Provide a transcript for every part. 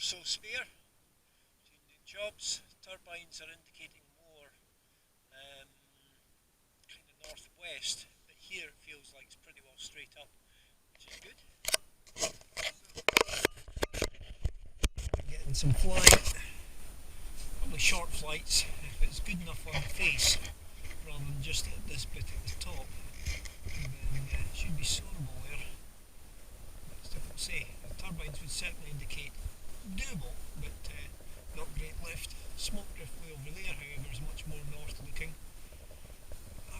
so spare. Changing jobs. Turbines are indicating more kind of northwest, but here it feels like it's pretty well straight up, which is good. Getting some flying, probably short flights if it's good enough on the face rather than just at this bit at the top, and then it should be soarable there. That's difficult to say. The turbines would certainly indicate doable, but not great lift. Smoke drift way over there, however, is much more north looking,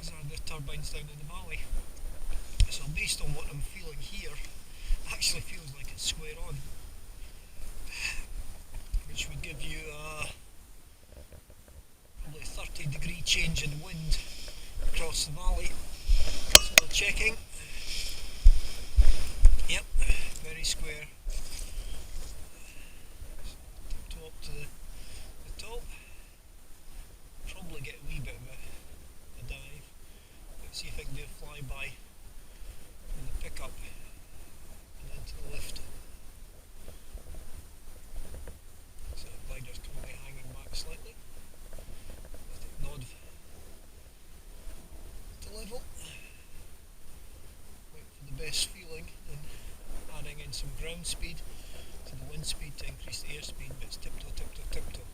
as are the turbines down in the valley. So based on what I'm feeling here, it actually feels like it's square on, which would give you probably a 30-degree change in wind across the valley. So checking. Yep, very square. Tiptoe up to the top. Probably get a wee bit of a dive. Let's see if I can do a flyby from the pickup and into the lift. So the glider's currently hanging back slightly. Let it nod to level. Wait for the best feeling and adding in some ground speed to the wind speed to increase the airspeed, but it's tiptoe, tiptoe, tiptoe.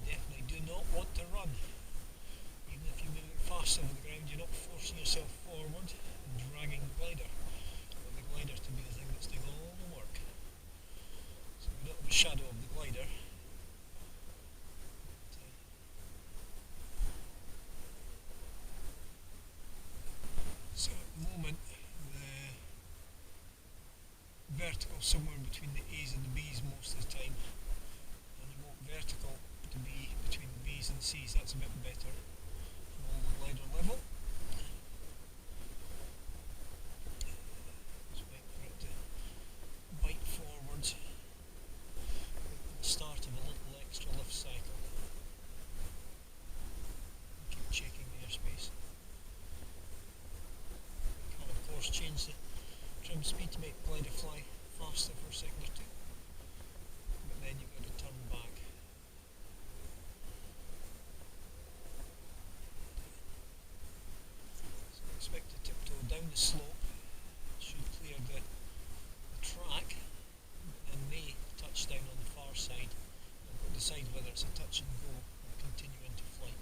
Definitely do not want to run. Even if you're moving fast over the ground, you're not forcing yourself forward and dragging the glider. You want the glider to be the thing that's doing all the work. So we don't have a shadow of the glider. So at the moment, the vertical somewhere between the A's and the B's most of the time, and I want vertical to be between the B's and C's. That's a bit better. Hold the glider level. Just wait for it to bite forwards. The start of a little extra lift cycle. Keep checking the airspace. Can of course change the trim speed to make the glider fly faster for a second or two, but then you've got to turn back. So I expect to tiptoe down the slope. It should clear the track and may touch down on the far side. I've got to decide whether it's a touch and go or continue into flight.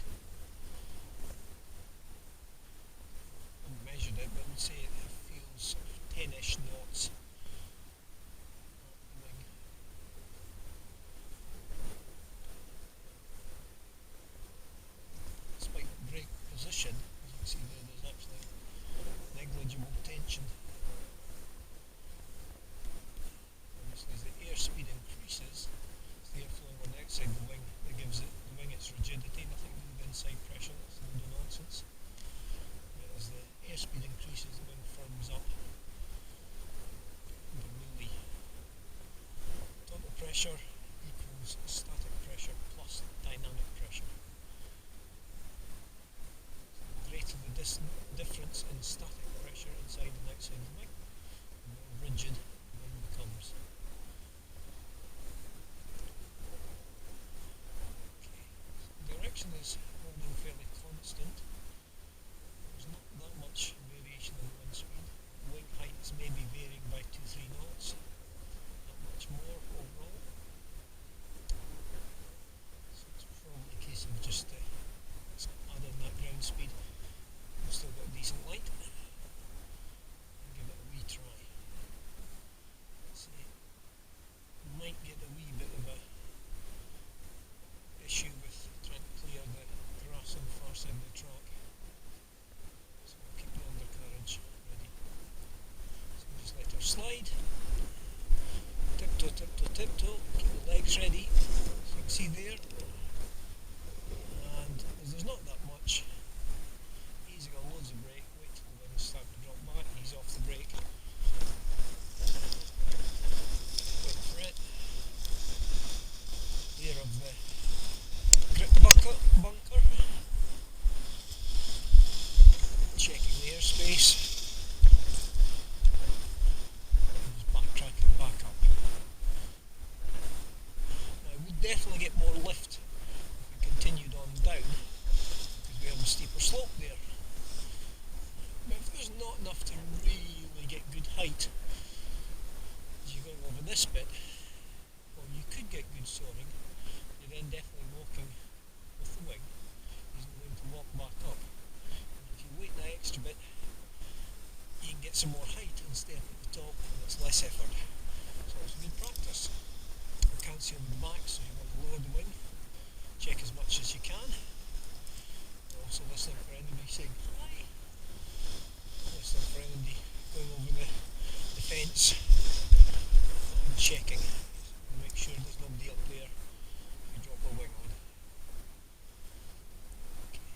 I haven't measured it, but I would say it feels sort of 10-ish knots. Despite brake position, as you can see there, there's actually negligible tension. Obviously, as the airspeed increases, it's the airflow on the outside of the wing that gives the wing its rigidity, nothing to do with inside pressure, that's no nonsense. But as the airspeed increases, the wing firms up. Really, total pressure equals static pressure plus dynamic pressure. The greater the difference in static pressure inside and outside the wing, the more rigid the wing becomes. Okay. So the direction is holding fairly constant. There's not that much variation in the wind speed. Wing height is maybe varying by 2-3 knots, not much more overall. So it's probably a case of just adding that ground speed. We've still got decent light. I'll give it a wee try. Let's see. Might get a wee bit of a issue with trying to clear the grass on the far side of the track. So we'll keep the undercarriage ready. So we'll just let her slide. Tiptoe, tiptoe, tiptoe. Keep the legs ready. So you can see there. And as there's not that much, easy on loads of brake. Wait till the wings start to drop back. Ease off the brake. Wait for it. Clear of the grip bunker. Checking the airspace. Just backtracking back up. definitely get more lift if we continued on down, because we have a steeper slope there. But if there's not enough to really get good height as you're going over this bit, well, you could get good soaring. You're then definitely walking with the wing, using the wing to walk back up. And if you wait that extra bit, you can get some more height and stay up at the top, and it's less effort. So it's a good practice. You can't see over the back, so you want to lower the wing, check as much as you can. You're also listening for anybody saying hi, listening for anybody going over the fence, and checking. And make sure there's nobody up there if you drop the wing on. Okay.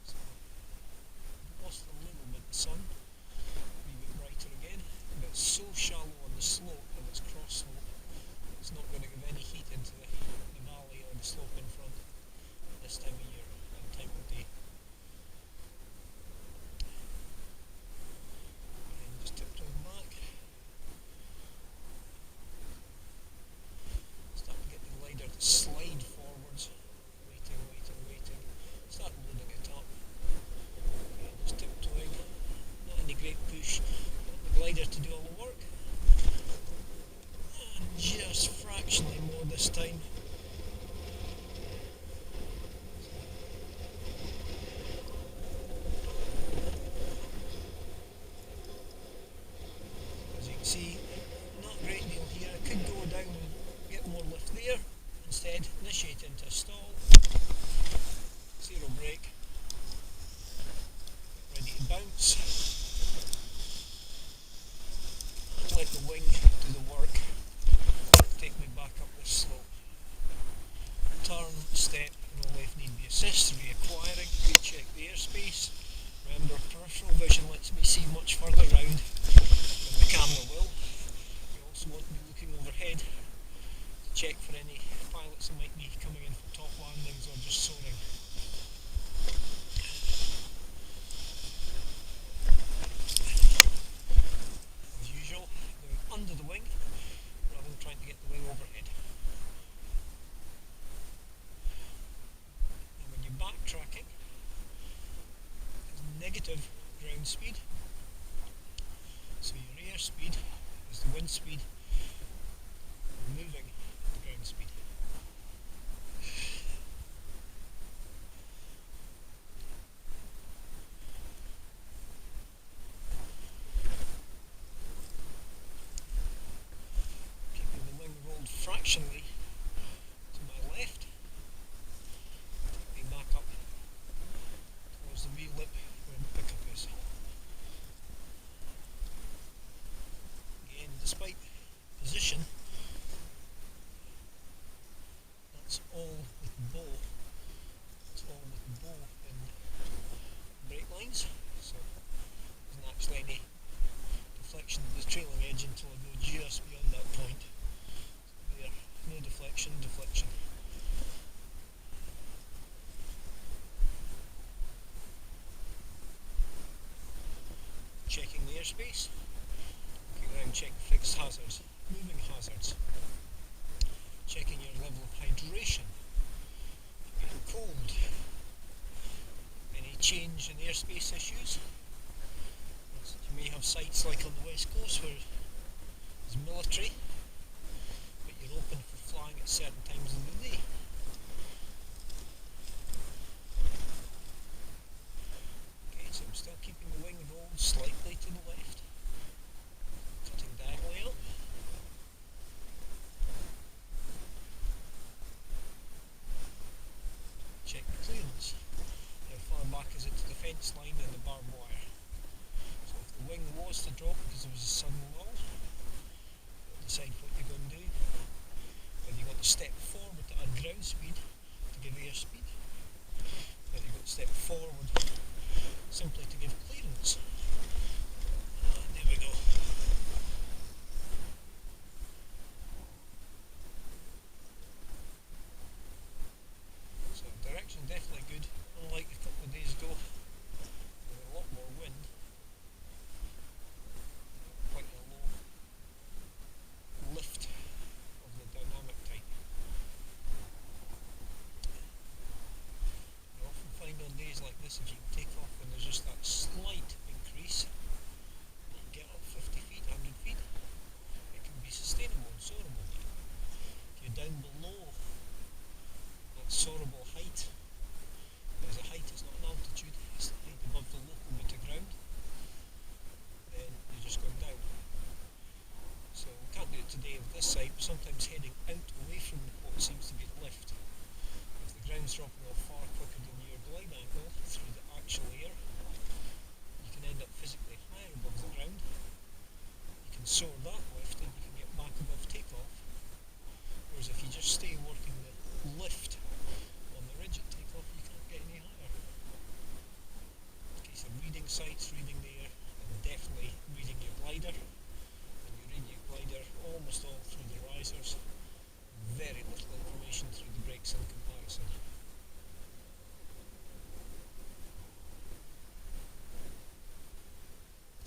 So, lost a little bit of sun, a wee bit brighter again, but it's so shallow on the slope and it's cross slope, it's not going to give any heat into the valley or the slope in front at this time of year and time of day. And just tiptoeing back. Start to get the glider to slide forwards. Waiting. Start loading it up. Okay, just tiptoeing. Not any great push. Want the glider to do all the work. And just fractionally more this time. As you can see, not a great deal here. I could go down and get more lift there. Instead, initiate into a stall. Zero brake. Ready to bounce. Let the wing do the work. Take me back up this slope. Turn, step, roll if need be assist, reacquiring, recheck the airspace. Remember, peripheral vision lets me see much further round than the camera will. You also want to be looking overhead to check for any pilots that might be coming in for top landings or just soaring. As usual, going under the wing rather than trying to get the wing overhead. And when you're backtracking, there's negative ground speed. So your airspeed is the wind speed removing the ground speed. Keeping the wing rolled fractionally to my left. Take me back up towards the wheel lip where the pickup is. Again, despite position, that's all with the bow. It's all with the bow in brake lines, so there isn't actually any deflection of the trailing edge until I go just beyond that point. So there, no deflection. Checking the airspace. Looking around, check fixed hazards, moving hazards. Checking your level of hydration. Getting cold. Any change in airspace issues. You may have sites like on the west coast where there's military, but you're open for flying at certain times of the day. Okay, so I'm still keeping the wing rolled slightly to the left. Cutting diagonally up. Check the clearance. How far back is it to the fence line and the barbed wire? So if the wing was to drop because there was a sudden lull, you'll decide what you're going to do. Whether you're going to step forward to add ground speed to give airspeed, whether you're going to step forward simply to give clearance. And there we go. So direction definitely good, unlike a couple of days ago with a lot more wind. Quite a low lift of the dynamic type. case if you can take off when there's just that slight increase, you can get up 50 feet, 100 feet, it can be sustainable and soarable. If you're down below that soarable height, because the height is not an altitude, it's the height above the local bit of ground, then you're just going down. So we can't do it today with this site, but sometimes heading out away from what seems to be the lift. If the ground's dropping off far quicker than your glide angle through the actual air, you can end up physically higher above the ground. You can soar that lift and you can get back above takeoff. Whereas if you just stay working the lift on the ridge at takeoff, you can't get any higher. In the case of reading sights, reading the air, and definitely reading your glider. When you read your glider, almost all through the risers, very little information through the brakes in comparison.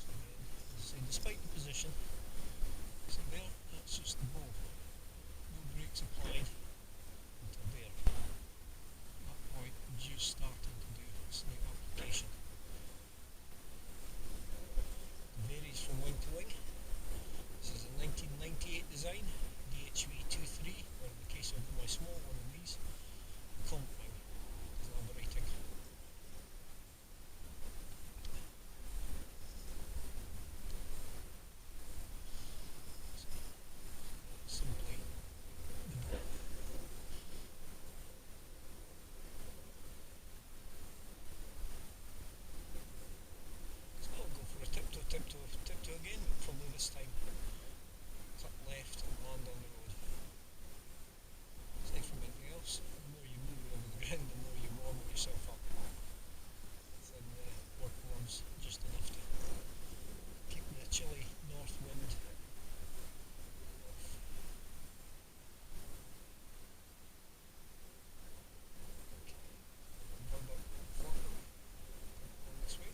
So again, as I say, despite the position, so there, that's just the bow. No brakes applied until there. At that point, just starting to do slight application. It varies from wing to wing. This is a 1998 design, DHV23, or in the case of my small one of these, comp wing, collaborating. Simply the bow. So I'll go for a tiptoe again, but probably this time cut left and land on the road. Aside from anything else, the more you move over the ground, the more you warm yourself up. Then work warms just enough to keep the chilly north wind off. Burn up front, on this way.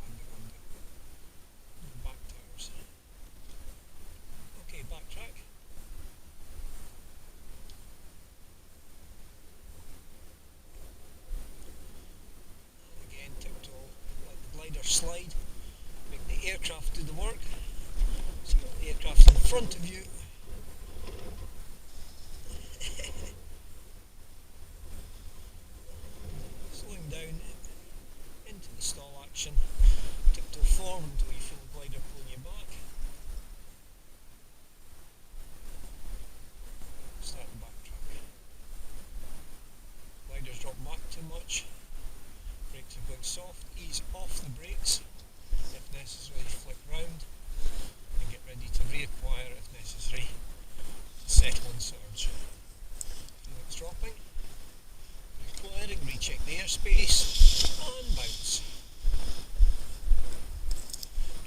Landing on the back tires. Okay, backtrack. And again, tiptoe, let the glider slide, make the aircraft do the work. So you've got the aircraft in front of you. Slowing down into the stall action, tiptoe forward until you feel the glider pulling you back. Start the backtrack. Gliders drop back too much, brakes are going soft, ease off the brakes, if necessary flick round and get ready to reacquire if necessary, settle and surge. Feel it's dropping, reacquiring, recheck the airspace and bounce.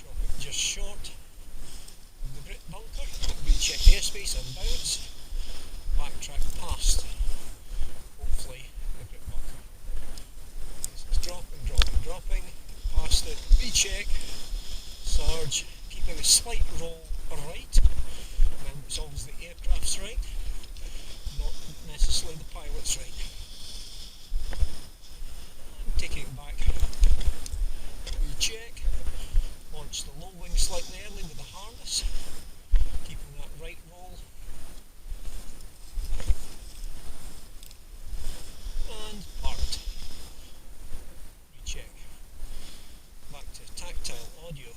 Drop it just short of the grit bunker, recheck the airspace and bounce. Backtrack past, hopefully, the grit bunker. It's dropping, past it, recheck, surge, keeping a slight roll right, and it's always the aircraft's right, not necessarily the pilot's right. And taking it back, recheck, launch the low wing slightly early with the harness, keeping that right roll. And part. Recheck. Back to tactile audio.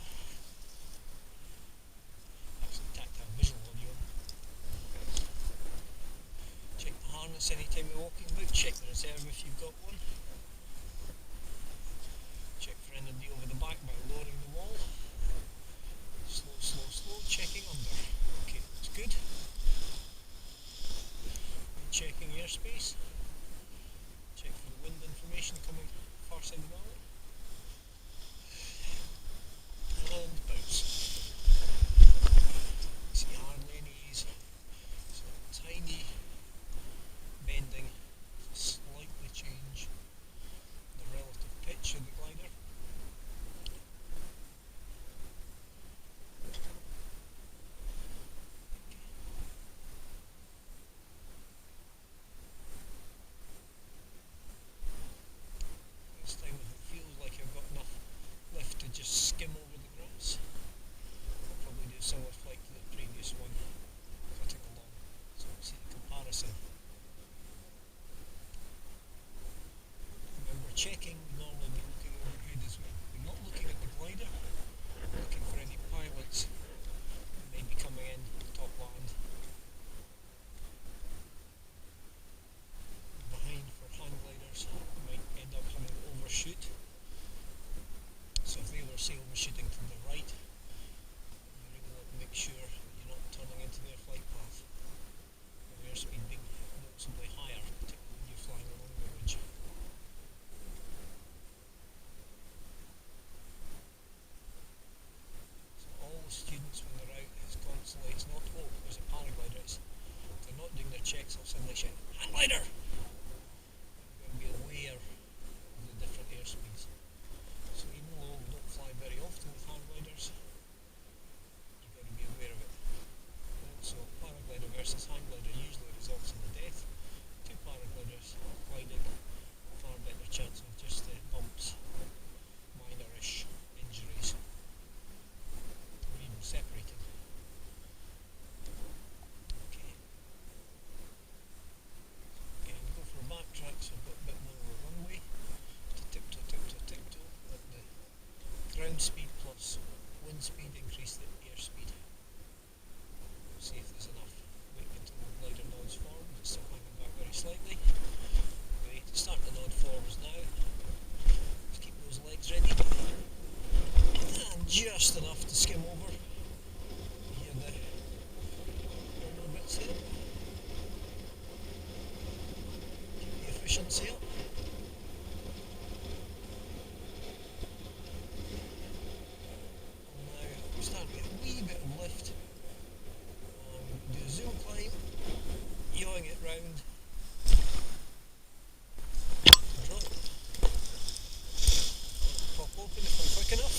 Actually, tactile visual audio. Check the harness anytime you're walking about. Check the reserve if you've got one. Check for energy over the back by lowering the wall. Slow, checking under. Okay, that's good. Checking airspace. Check for the wind information coming far side of the valley. And bounce. See hardly any ease. So tiny bending to slightly change the relative pitch of the glider. suddenly shout, "Hang glider!" You've got to be aware of the different airspeeds. So even though we don't fly very often with hang gliders, you've got to be aware of it. So paraglider versus hang glider usually results in the death. Two paragliders gliding, far better chance of just bumps, minorish injuries, or even separating. Okay. Again, go for a backtrack, so I've got a bit more of a runway to tiptoe, tiptoe, tiptoe. Let the ground speed plus wind speed increase the airspeed. See if there's enough. Waiting until the glider nods forward. It's still hanging back very slightly. Great. Start to nod forwards now. Just keep those legs ready. And just enough to skim over. Hear the corner bits there. Keep the efficiency up. And now we start to get a wee bit of lift. Do a zoom climb, yawing it round, drop, pop open if I'm quick enough,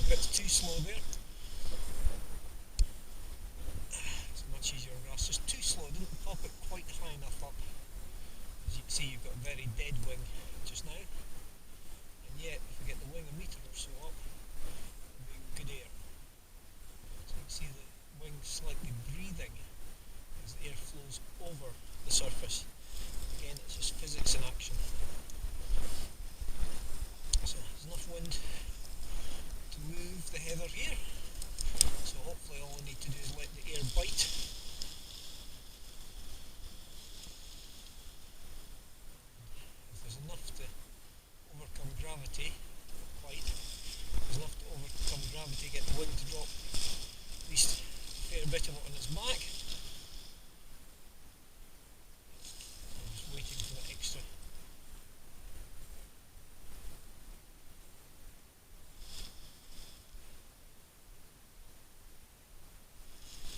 but it's too slow there. It's much easier on grass, just too slow, didn't pop it quite high enough up. As you can see, you've got a very dead wing just now, and yet if we get the wing a metre or so up, it'll be good air. So you can see the wing slightly breathing as the air flows over the surface. Again, it's just physics in action. So there's enough wind to move the heather here. So hopefully all I need to do is let the air bite. If there's enough to overcome gravity, quite, there's enough to overcome gravity, get the wind to drop at least a fair bit of it on its back. I'm just waiting for that extra.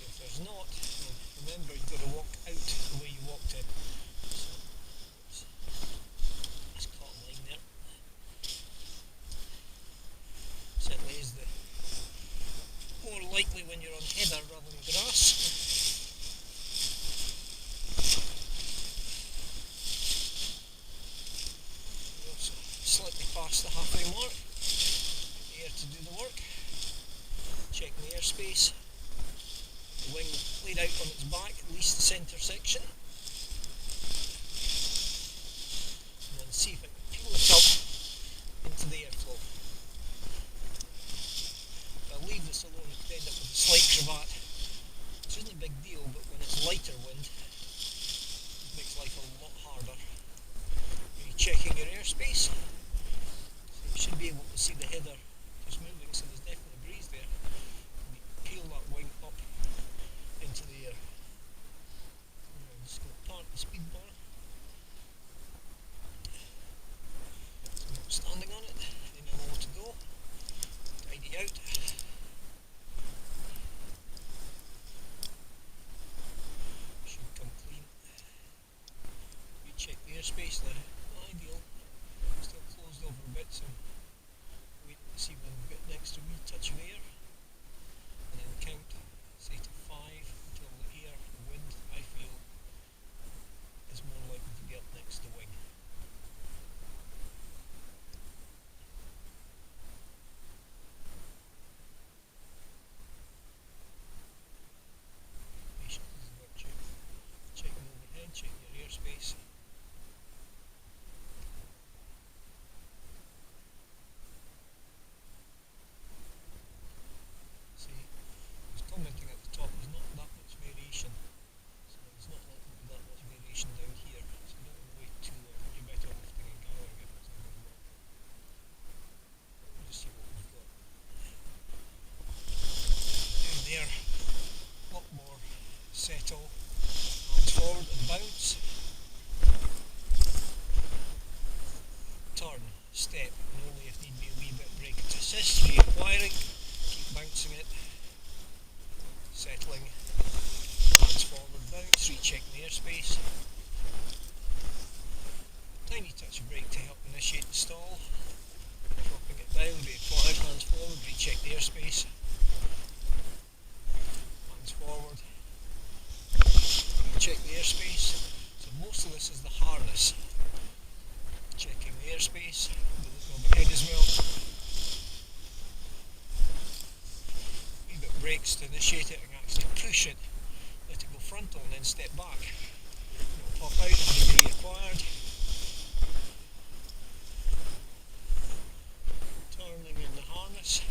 If there's not, remember you've got to walk out the way you walked in. So, oops, that's caught a line there. Certainly is the more likely when you're on heather rather than grass. We're also slightly past the halfway mark. The air to do the work. Checking the airspace. The wing laid out on its back, at least the centre section. And then see if it can peel it up into the airflow. If I leave this alone, it could end up with a slight cravat, which isn't a big deal, but when it's lighter wind, it makes life a lot harder. Are you checking your airspace? So you should be able to see the heather just moving, so there's definitely a breeze there. And you peel that wing up into the air. I'm just going to park the speed bar. So I'm not standing on it, they know where to go. Tidy out. Should come clean. Recheck the airspace there. Not ideal. Still closed over a bit, so wait to see when we get an extra wee touch of air. And then count, say to 5 until the air, the wind, I feel, is more likely to be up next to the wing. Patience is a virtue. Checking overhead, checking your airspace. See, I was commenting at the top, there's not that much variation. So there's not likely to be that much variation down here. So you don't want to wait too long. You're better lifting and gathering if it's not going to work. We'll just see what we've got. Down there, a lot more settle. Hands forward and bounce. Turn, step, and only if need be a wee bit break to assist, reacquiring. Keep bouncing it, settling, hands forward, bounce, recheck the airspace. Tiny touch of brake to help initiate the stall. Dropping it down, reapply, hands forward, recheck the airspace. Hands forward, check the airspace. So most of this is the harness. Checking the airspace, the overhead as well. A wee bit of brakes to initiate it and actually push it. Let it go frontal and then step back. It will pop out and be reacquired. Turning in the harness.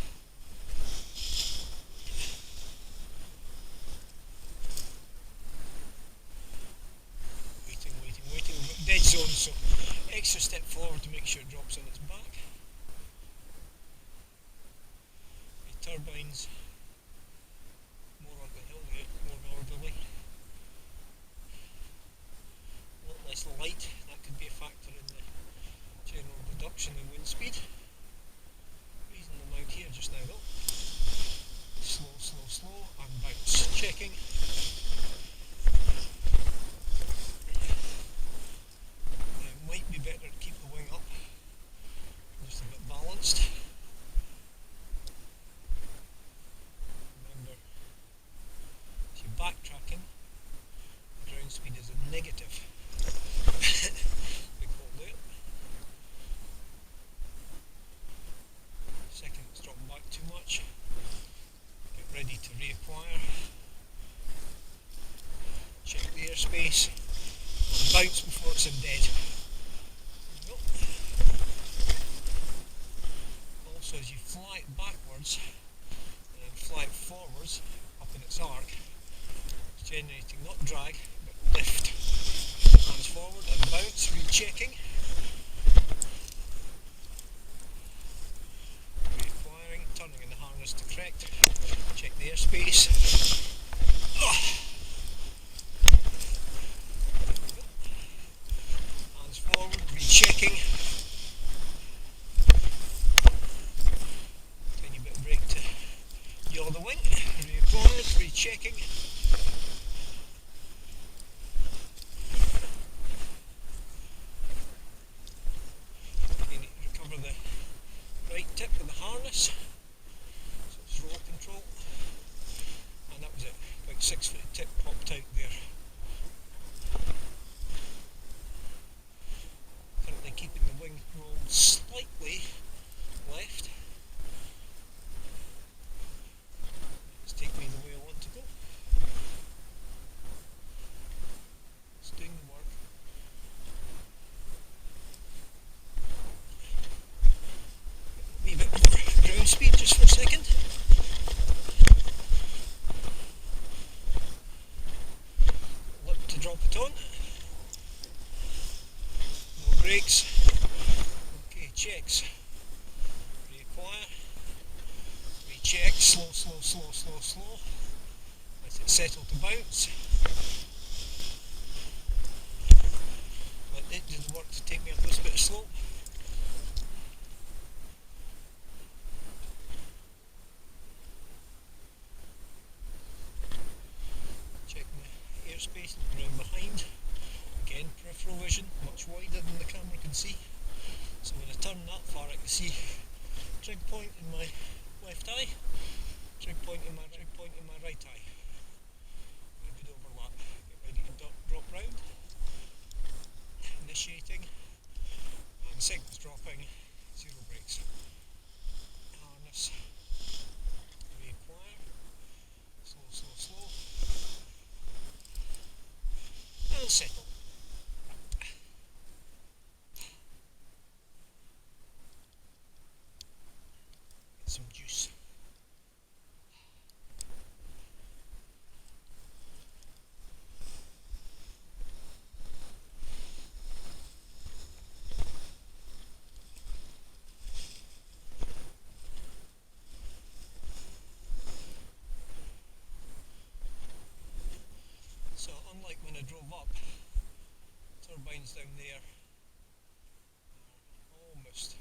Waiting. We've got dead zone, so extra step forward to make sure it drops on its back. The turbines more on the hill there, more northerly. A lot less light, that could be a factor in the general reduction in wind speed. Reasonable amount here just now though. Slow, and bounce. Checking. It might be better to keep the wing up, just a bit balanced. Remember, if you're backtracking, the ground speed is a negative. Big hole there. Second, it's dropping back too much. Get ready to reacquire. Check the airspace. Bounce before it's in dead. There we go. Also, as you fly it backwards and then fly it forwards up in its arc, it's generating not drag but lift. Hands forward and bounce, rechecking. Reacquiring, turning in the harness to correct. Check the airspace. Hands forward, rechecking. Tiny bit of brake to yaw the wing. Reacquired, rechecking. Recover the right tip of the harness. So it's roll control. And that was it. About 6 foot tip popped out there. Currently keeping the wing rolled slightly left. Let's take me the way I want to go. It's doing the work. A wee bit more ground speed just for a second. Lip to drop it on. No brakes. Okay, checks. Reacquire. Recheck. Slow. Let it settle to bounce. Let it do the work to take me up this bit of slope. Checking the airspace and around behind. Again, peripheral vision, much wider than the camera can see. So when I turn that far I can see trig point in my left eye, trig point in my right eye. A good overlap. Get ready to drop round. Initiating. And signals dropping. Zero brakes. Harness. Reacquire. Slow. And settle. Get some juice. So unlike when I drove up, turbines down there are almost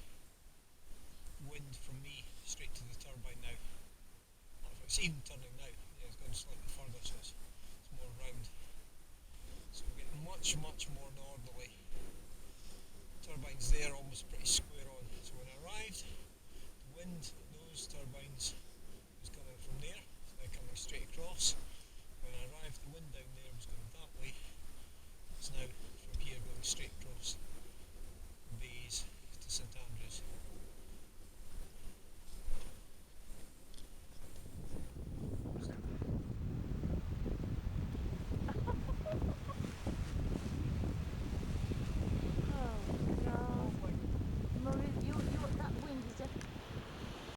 wind from me straight to the turbine now. If it's even turning now, yeah, it's going slightly further, so it's more round. turbines there, almost pretty square on. So when I arrived, the wind at those turbines was coming from there, it's now coming straight across. When I arrived, the wind down there was going that way. It's now from here going straight across the bays to St Andrews.